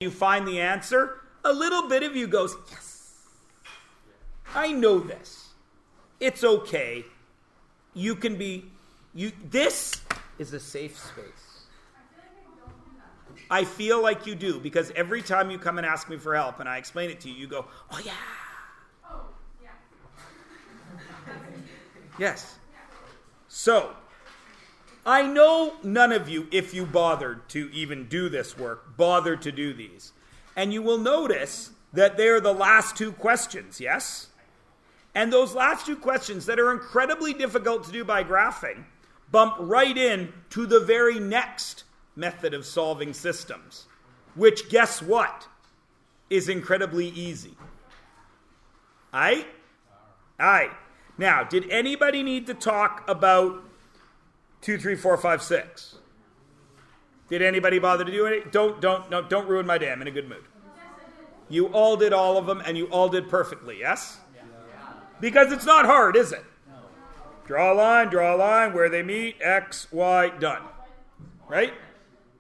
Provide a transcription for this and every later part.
you find the answer, a little bit of you goes, yes, I know this. It's okay. You can be, this is a safe space. I feel like you do, because every time you come and ask me for help and I explain it to you, you go, oh yeah. Oh, yeah. Yes. So, I know none of you, if you bothered to even do this work, bothered to do these. And you will notice that they're the last two questions, yes? And those last two questions that are incredibly difficult to do by graphing bump right in to the very next method of solving systems, which, guess what, is incredibly easy. Aye? Aye. Now, did anybody need to talk about 2, 3, 4, 5, 6? Did anybody bother to do it? Don't ruin my day. I'm in a good mood. You all did all of them, and you all did perfectly, yes? Because it's not hard, is it? Draw a line, where they meet, X, Y, done. Right?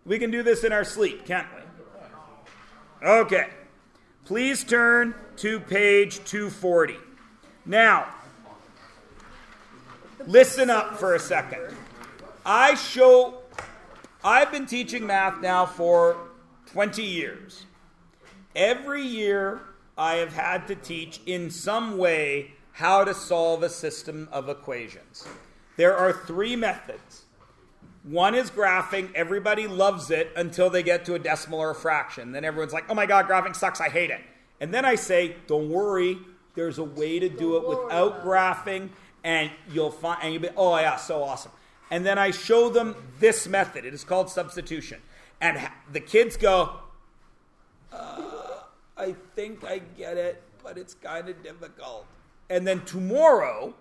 We can do this in our sleep, can't we? Okay. Please turn to page 240. Now, listen up for a second. I've been teaching math now for 20 years. Every year I have had to teach in some way how to solve a system of equations. There are 3 methods. One is graphing. Everybody loves it until they get to a decimal or a fraction. Then everyone's like, oh my God, graphing sucks, I hate it. And then I say, don't worry, there's a way to do it without graphing, and you'll find, and you'll be, oh yeah, so awesome. And then I show them this method. It is called substitution. And the kids go, I think I get it, but it's kind of difficult. And then tomorrow,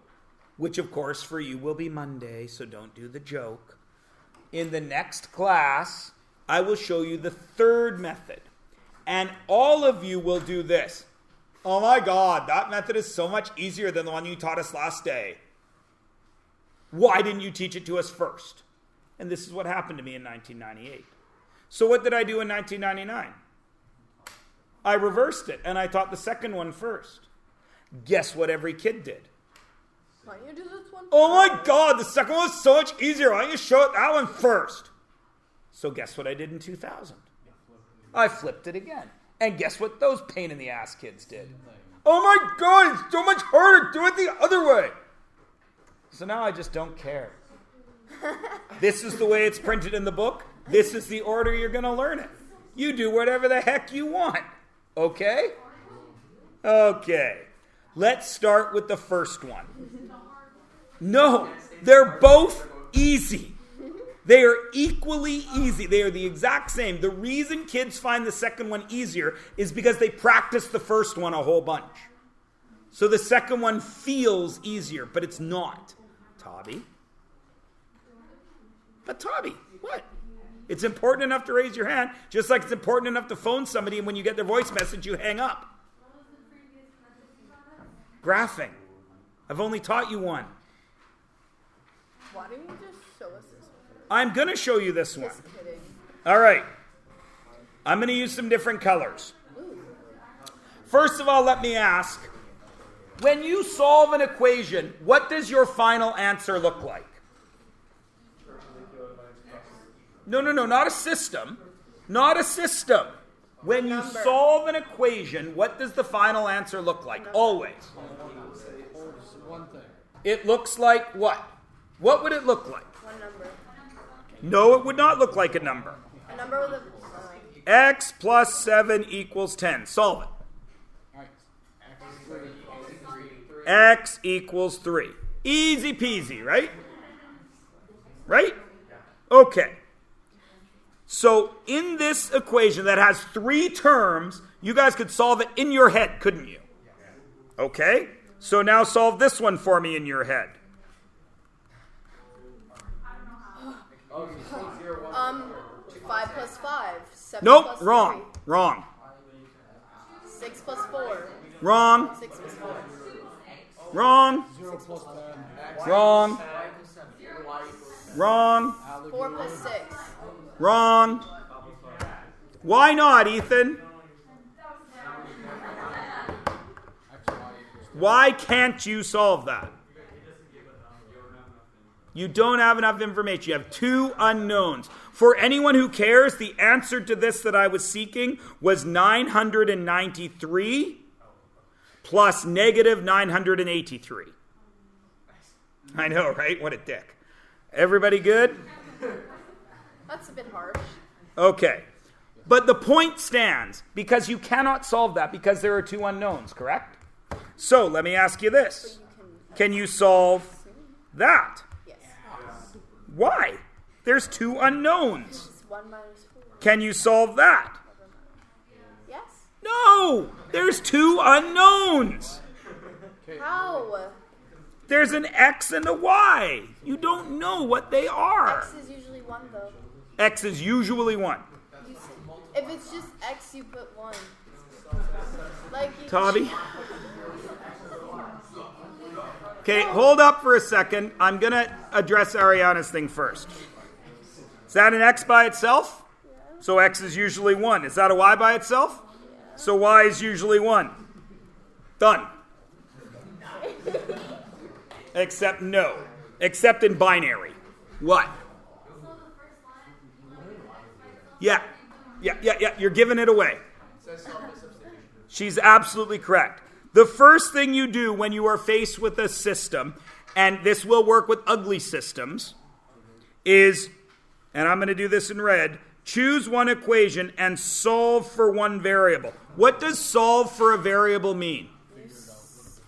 which of course for you will be Monday, so don't do the joke, in the next class, I will show you the third method. And all of you will do this. Oh my God, that method is so much easier than the one you taught us last day. Why didn't you teach it to us first? And this is what happened to me in 1998. So what did I do in 1999? I reversed it, and I taught the second one first. Guess what every kid did? Why don't you do this one? Oh my God, the second one was so much easier. Why don't you show it that one first? So guess what I did in 2000? I flipped it again. And guess what those pain-in-the-ass kids did? Oh my God, it's so much harder. Do it the other way. So now I just don't care. This is the way it's printed in the book. This is the order you're going to learn it. You do whatever the heck you want. Okay? Okay. Let's start with the first one. No, they're both easy. They are equally easy. They are the exact same. The reason kids find the second one easier is because they practice the first one a whole bunch. So the second one feels easier, but it's not. Tobby? But Tobby, what? It's important enough to raise your hand, just like it's important enough to phone somebody, and when you get their voice message, you hang up. Graphing. I've only taught you one. Why don't you just show us this one? I'm going to show you this one. Just kidding. All right. I'm going to use some different colors. First of all, let me ask, when you solve an equation, what does your final answer look like? No, not a system. Not a system. When you solve an equation, what does the final answer look like? Always. It looks like what? What would it look like? One number. No, it would not look like a number. A number with a... X plus 7 equals 10. Solve it. X equals 3. Easy peasy, right? Right? Okay. So in this equation that has 3 terms, you guys could solve it in your head, couldn't you? Okay. So now solve this one for me in your head. 5 plus 5. 7 Nope, plus wrong. 3. Wrong. 6 plus 4. Wrong. 6 plus 4. Wrong. Wrong. Wrong. 4 plus 6. Wrong. Why not, Ethan? Why can't you solve that? You don't have enough information. You have two unknowns. For anyone who cares, the answer to this that I was seeking was 993 plus negative 983. I know, right? What a dick. Everybody good? That's a bit harsh. Okay. But the point stands because you cannot solve that because there are two unknowns, correct? So let me ask you this. Can you solve that? Yes. Why? There's two unknowns. It's 1 minus 4. Can you solve that? Yes. No! There's two unknowns. How? There's an X and a Y. You don't know what they are. X is usually 1 though. X is usually 1. If it's just X, you put 1. Like you Tavi? Okay, hold up for a second. I'm going to address Ariana's thing first. Is that an X by itself? Yeah. So X is usually 1. Is that a Y by itself? Yeah. So Y is usually 1. Done. Except no. Except in binary. What? Yeah. Yeah. You're giving it away. She's absolutely correct. The first thing you do when you are faced with a system, and this will work with ugly systems, is, and I'm going to do this in red, choose one equation and solve for one variable. What does solve for a variable mean?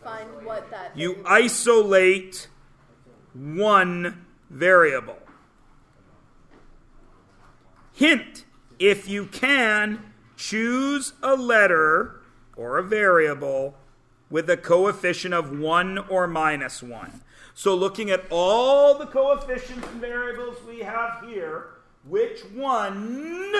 Find what that You isolate one variable. Hint, if you can, choose a letter or a variable with a coefficient of 1 or minus 1. So looking at all the coefficients and variables we have here, which one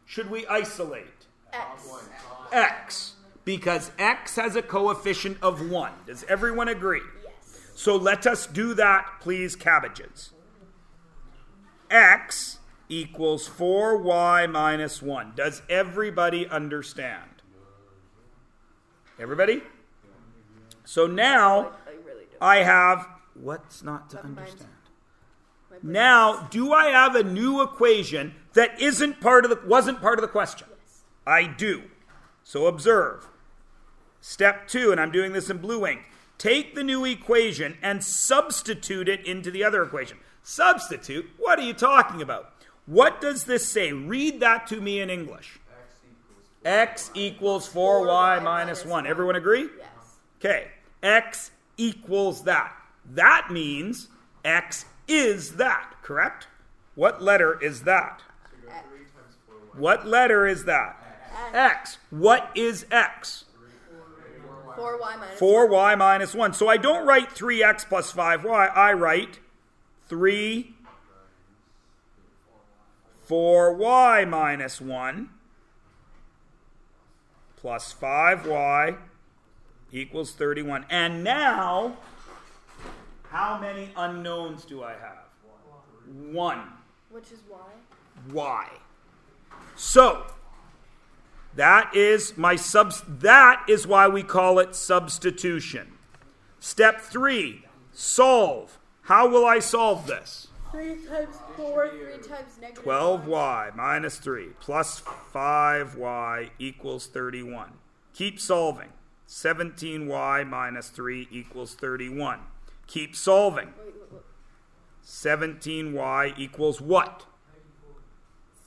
should we isolate? X. X. Because X has a coefficient of 1. Does everyone agree? Yes. So let us do that, please, cabbages. X equals 4y minus 1. Does everybody understand? Everybody? So now I really don't. I have, what's not to understand? Now, do I have a new equation that wasn't part of the question? Yes. I do. So observe. Step 2, and I'm doing this in blue ink. Take the new equation and substitute it into the other equation. Substitute? What are you talking about? What does this say? Read that to me in English. X equals 4y minus 1. Everyone agree? Yes. Okay. X equals that. That means X is that, correct? What letter is that? X. What letter is that? X. What is X? 4y minus 4y minus 1. So I don't write 3x plus 5y. I write 3 4y minus 1 plus 5y equals 31. And now, how many unknowns do I have? 1. Which is y. Y. So, that is why we call it substitution. Step 3, solve. How will I solve this? 3 times 4, 3 times negative 12y minus 3 plus 5y equals 31. Keep solving. 17y minus 3 equals 31. Keep solving. Wait. 17y equals what?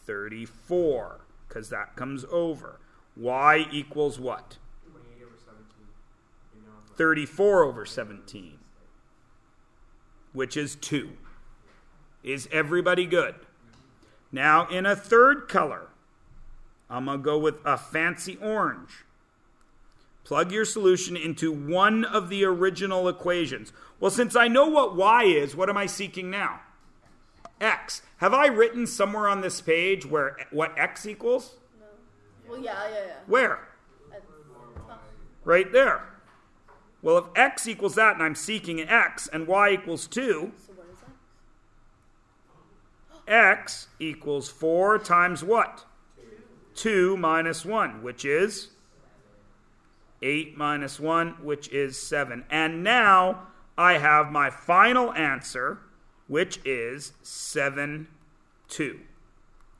34, because that comes over. Y equals what? 34 over 17, which is 2. Is everybody good? Now, in a third color, I'm going to go with a fancy orange. Plug your solution into one of the original equations. Well, since I know what y is, what am I seeking now? X. Have I written somewhere on this page what x equals? No. Well, yeah. Where? Oh. Right there. Well, if x equals that and I'm seeking x and y equals 2, So what is x X? equals 4 times what? 2 minus 1, which is 8 minus 1, which is 7. And now I have my final answer, which is 7, 2.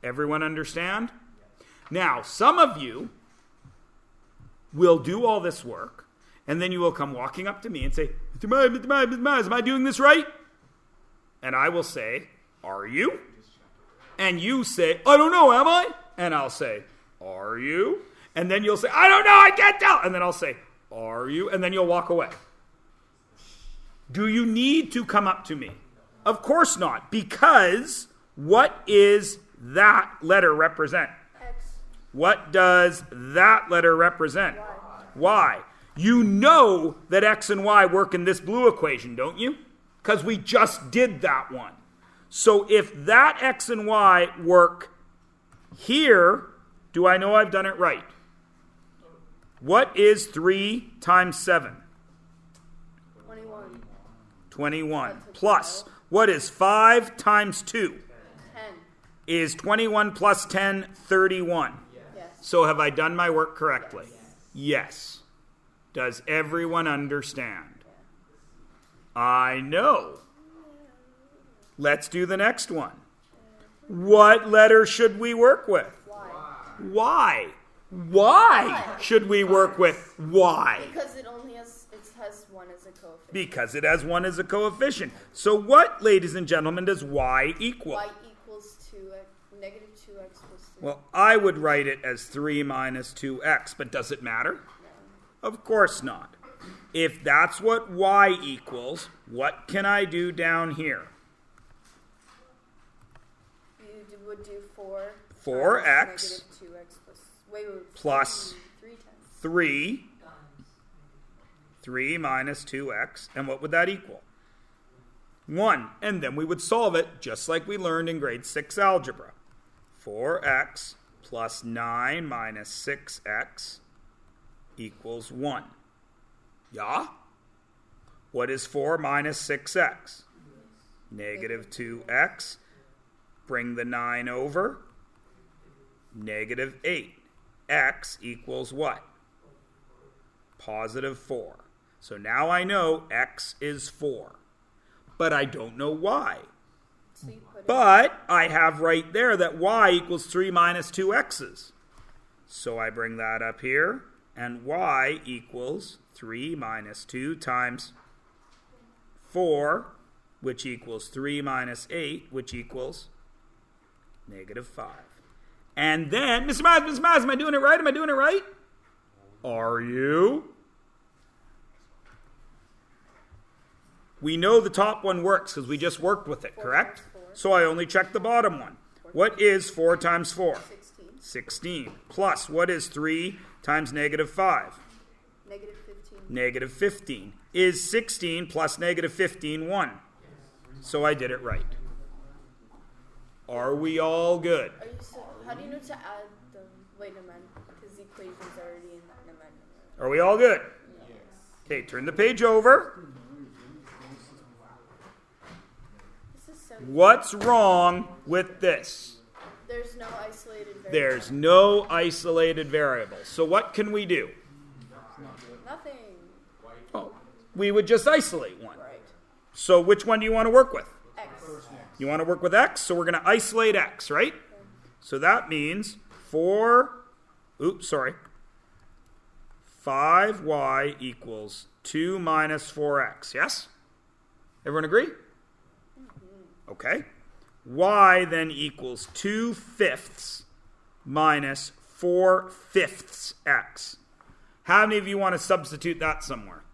Everyone understand? Now, some of you will do all this work, and then you will come walking up to me and say, Mr. Miles, am I doing this right? And I will say, are you? And you say, I don't know, am I? And I'll say, are you? And then you'll say, I don't know, I can't tell. And then I'll say, are you? And then you'll walk away. Do you need to come up to me? Of course not, because what is that letter represent? X. What does that letter represent? Y. You know that X and Y work in this blue equation, don't you? Because we just did that one. So if that X and Y work here, do I know I've done it right? What is 3 times 7? 21. 21. Plus, what is 5 times 2? 10. Is 21 plus 10, 31. Yes. So have I done my work correctly? Yes. Does everyone understand? I know. Let's do the next one. What letter should we work with? Y. Y. Why should we work with Y? Because it has 1 as a coefficient. Because it has 1 as a coefficient. So what, ladies and gentlemen, does Y equal? Y equals 2x, negative 2x plus 3. Well, I would write it as 3 minus 2x, but does it matter? No. Of course not. If that's what Y equals, what can I do down here? You would do 4. 4x Negative 2x plus 3 times. 3. 3 minus 2x. And what would that equal? 1. And then we would solve it just like we learned in grade 6 algebra. 4x plus 9 minus 6x equals 1. Yeah? What is 4 minus 6x? Negative 2x. Bring the 9 over. Negative 8. X equals what? Positive 4. So now I know x is 4. But I don't know y. So you put But I have right there that y equals 3 minus 2 x's. So I bring that up here. And y equals 3 minus 2 times 4, which equals 3 minus 8, which equals negative 5. And then, Mr. Miles, am I doing it right? Am I doing it right? Are you? We know the top one works because we just worked with it, correct? So I only checked the bottom one. What is 4 times 4? 16. 16. Plus, what is 3 times negative 5? Negative 15. Negative 15. Is 16 plus negative 15 1? So I did it right. Are we all good? Are you how do you know to add them? Wait a minute, because the equation's already in an amendment. Are we all good? Yes. Okay, turn the page over. This is so What's wrong with this? There's no isolated variable. There's no isolated variable. So what can we do? Nothing. Oh, we would just isolate one. Right. So which one do you want to work with? X. You want to work with x, so we're going to isolate x, right? So that means 5y equals 2 minus 4x, yes? Everyone agree? Okay. Y then equals 2/5 minus 4/5 x. How many of you want to substitute that somewhere?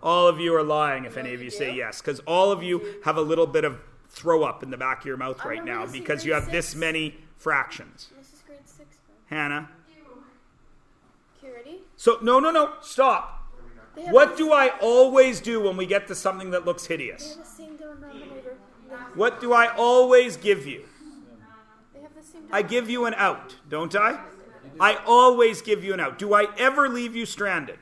All of you are lying if any of you say yes, because all of you have a little bit of throw up in the back of your mouth right now because you have this many fractions. This is grade 6. Hannah? Okay, ready? So, no, stop. What do I always do when we get to something that looks They hideous? have the same denominator. What do I always give you? They have the same I give you an out, don't I? I always give you an out. Do I ever leave you stranded?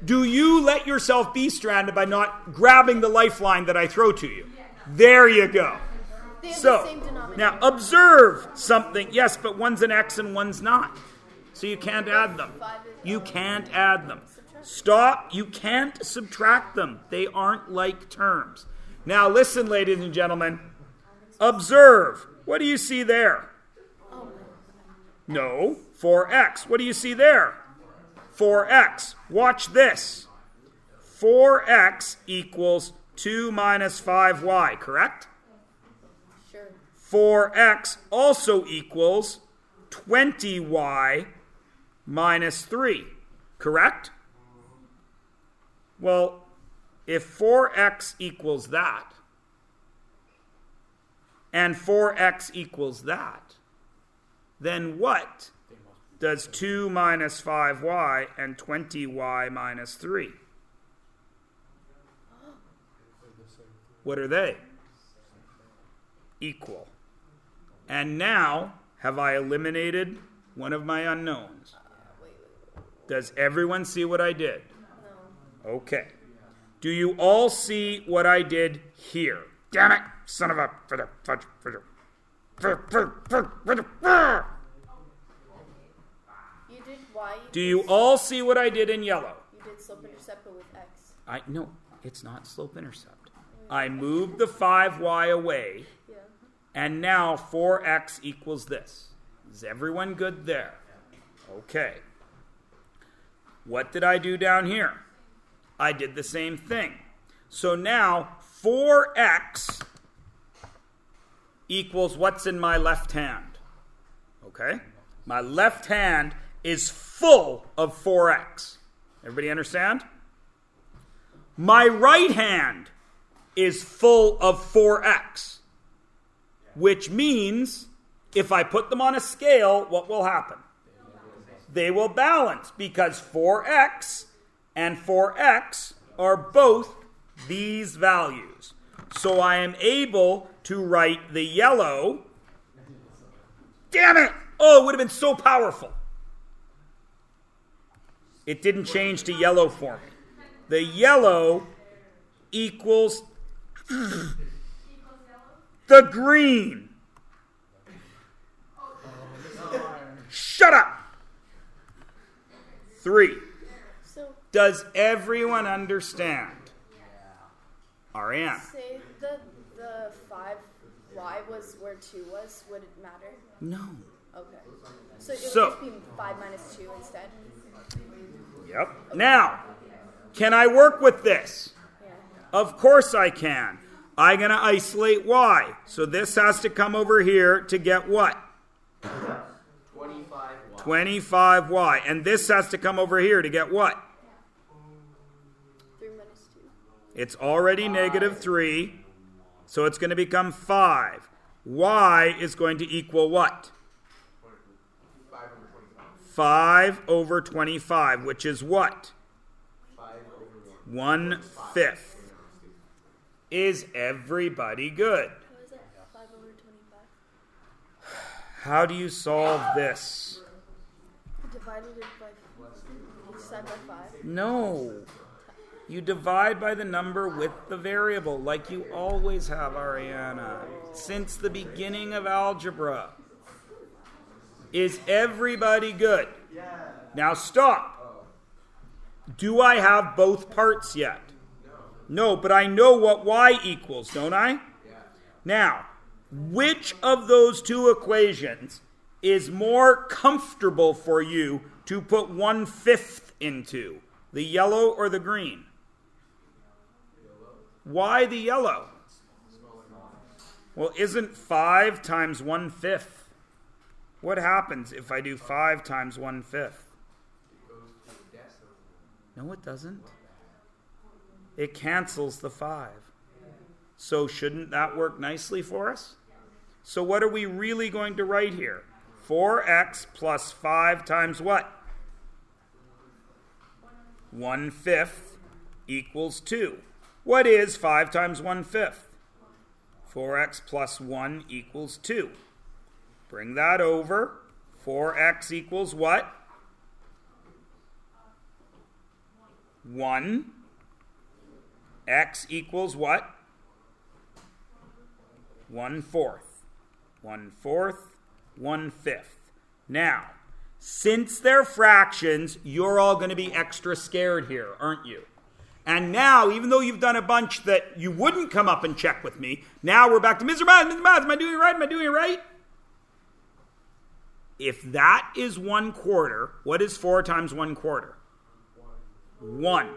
Do you let yourself be stranded by not grabbing the lifeline that I throw to you? There you go. They have So, the same denominator. now observe something. Yes, but one's an x and one's not. So you can't add them. You can't add them. Stop. You can't subtract them. They aren't like terms. Now listen, ladies and gentlemen. Observe. What do you see there? No. 4x. What do you see there? 4x. Watch this. 4x equals 2 minus 5y, correct? Sure. 4x also equals 20y minus 3, correct? Well, if 4x equals that, and 4x equals that, then what does 2 minus 5y and 20y minus 3? What are they? Equal. And now, have I eliminated one of my unknowns? Does everyone see what I did? No. Okay. Do you all see what I did here? Damn it! Son of a... You did y. Do you all see what I did in yellow? You did slope intercept but with x. No, it's not slope intercept. I moved the 5y away, Yeah. and now 4x equals this. Is everyone good there? Okay. What did I do down here? I did the same thing. So now 4x equals what's in my left hand. Okay? My left hand is full of 4x. Everybody understand? My right hand is full of 4x, which means if I put them on a scale, what will happen? They will balance because 4x and 4x are both these values. So I am able to write the yellow. Damn it! Oh, it would have been so powerful. It didn't change to yellow for me. The yellow equals the green. Shut up. 3. So Does everyone understand? Ariane. say the 5y was where 2 was. Would it matter? No. Okay. So it would So- just be 5 minus 2 instead. Yep. Now, can I work with this? Yeah. Of course I can. I'm going to isolate y. So this has to come over here to get what? 25y. And this has to come over here to get what? 3 minus 2. It's already negative 3. So it's going to become 5. Y is going to equal what? 5 over 25, which is what? 1/5. Is everybody good? What is that? 5 over 25? How do you solve this? Divided it by each side by 5. No. You divide by the number with the variable, like you always have, Ariana, since the beginning of algebra. Is everybody good? Yeah. Now stop. Do I have both parts yet? No, but I know what y equals, don't I? Yeah. Now, which of those two equations is more comfortable for you to put 1/5 into? The yellow or the green? Why the yellow? Well, isn't 5 times 1/5? What happens if I do 5 times 1/5? No, it doesn't. It cancels the 5. So shouldn't that work nicely for us? So what are we really going to write here? 4x plus 5 times what? 1/5 equals 2. What is 5 times 1/5? 4x plus 1 equals 2. Bring that over. 4x equals what? 1. X equals what? 1/4, 1/4, 1/5. Now, since they're fractions, you're all going to be extra scared here, aren't you? And now, even though you've done a bunch that you wouldn't come up and check with me, now we're back to Mr. Math. Mr. Math, am I doing it right? Am I doing it right? If that is 1/4, what is 4 times 1/4? 1.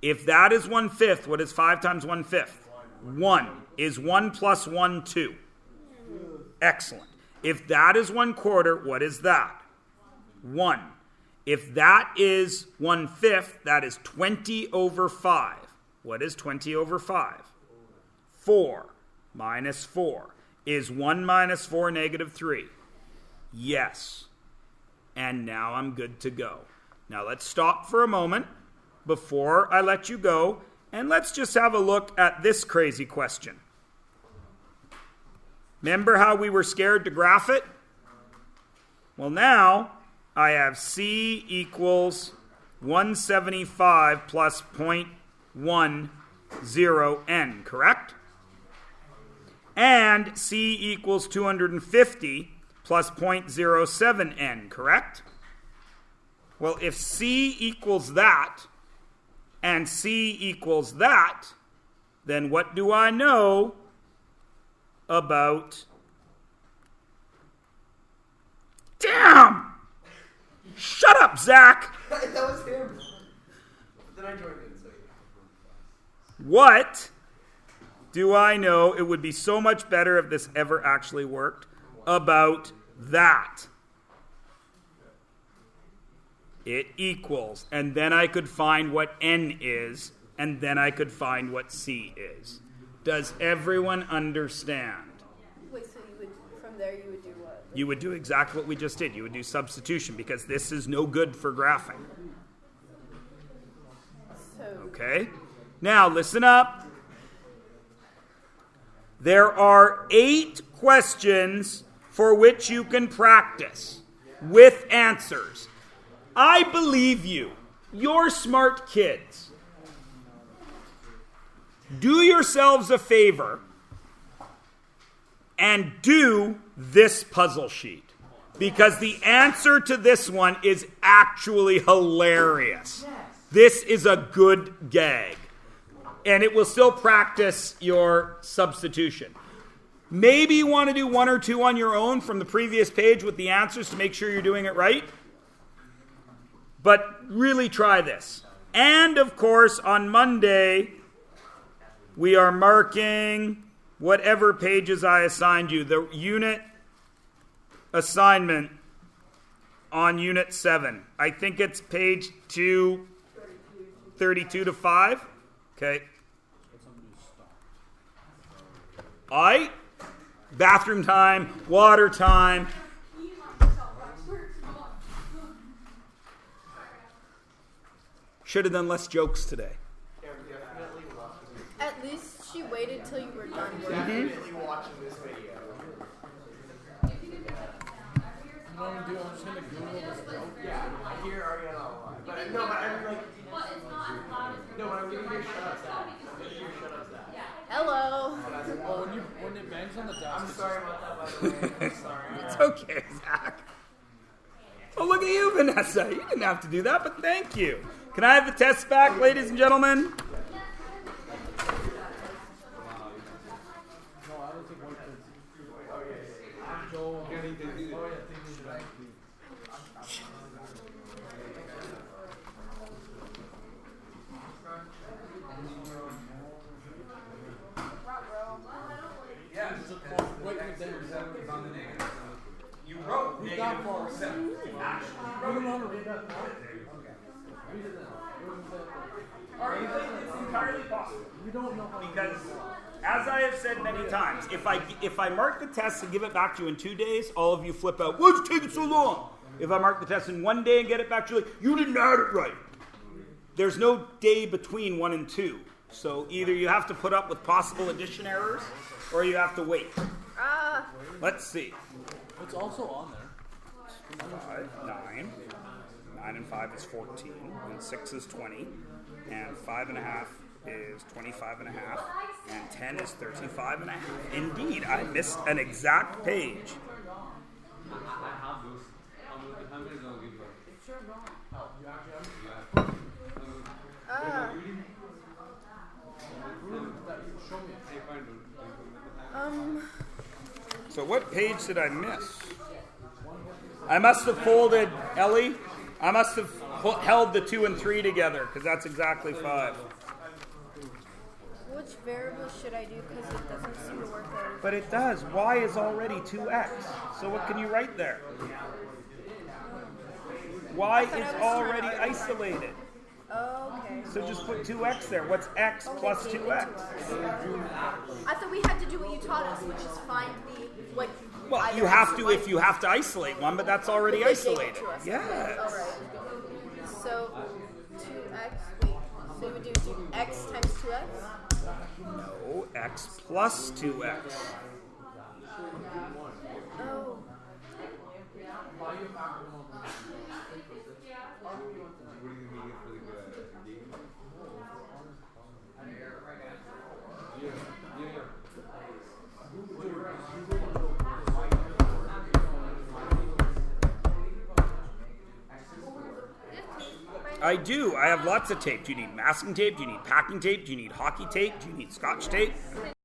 If that is 1/5, what is 5 times 1/5? 1. Is 1 plus 1 2? Excellent. If that is 1/4, what is that? 1. If that is 1/5, that is 20 over 5. What is 20 over 5? 4 minus 4. Is 1 minus 4 negative 3? Yes. And now I'm good to go. Now let's stop for a moment before I let you go, and let's just have a look at this crazy question. Remember how we were scared to graph it? Well, now I have C equals 175 plus 0.10n, correct? And C equals 250 plus 0.07n, correct? Well, if C equals that, and C equals that, then what do I know about... Damn! Shut up, Zach! That was him. Then I joined in, so What do I know? It would be so much better if this ever actually worked. About that. It equals. And then I could find what n is. And then I could find what c is. Does everyone understand? Wait, so you would, from there you would do what? You would do exactly what we just did. You would do substitution because this is no good for graphing. So, Okay? Now, listen up. There are 8 questions for which you can practice with answers. I believe you. You're smart kids. Do yourselves a favor and do this puzzle sheet, because the answer to this one is actually hilarious. This is a good gag. And it will still practice your substitution. Maybe you want to do 1 or 2 on your own from the previous page with the answers to make sure you're doing it right. But really try this. And, of course, on Monday, we are marking whatever pages I assigned you. The unit assignment on Unit 7. I think it's page 232 to 5. Okay. All right. Bathroom time, water time. Should have done less jokes today. at least she waited till you were done working. Definitely watching this video. I'm just gonna Google this joke. Yeah, I hear Ariana a lot. But I'm like, But it's not as loud as no, but I'm gonna hear shut up Zach. I'm gonna hear shut up Zach. Hello. Oh, when it bangs on the desk. I'm sorry about that, by the way. I'm sorry. It's okay, Zach. Oh, look at you, Vanessa. You didn't have to do that, but thank you. Can I have the tests back, ladies and gentlemen? No, I don't think one can. Joel. Oh, yeah, things are back. Yeah, It's a call. Wait, wait, there. you wrote We got negative more. 4%. You don't want to read that now? Okay. Read it now. It's entirely possible. We don't know how to Because, as I have said many times, if I mark the test and give it back to you in 2 days, all of you flip out, what's taking so long? If I mark the test in 1 day and get it back to you, you didn't add it right. There's no day between 1 and 2. So either you have to put up with possible addition errors, or you have to wait. Let's see. It's also on there. 5, 9. 9 and 5 is 14. And 6 is 20. And 5 and a half is 25 and a half. And 10 is 35 and a half. Indeed, I missed an exact page. I have those. How many is going to give her? So what page did I miss? I must have folded, Ellie, I must have held the 2 and 3 together, because that's exactly 5. Which variable should I do? Because it doesn't seem to work out. But it does. Y is already 2x. So what can you write there? Y thought I is was already trying to- isolated. Oh, okay. So just put 2x there. What's x plus 2x? I thought we had to do what you taught us, which is find the what. Well, either you have X to or if you have to isolate one, but that's already They gave it isolated. to us. Yes. All right. So 2x. Wait. So you would do x times 2x. No, x plus 2x. Oh. I do. I have lots of tape. Do you need masking tape? Do you need packing tape? Do you need hockey tape? Do you need scotch tape?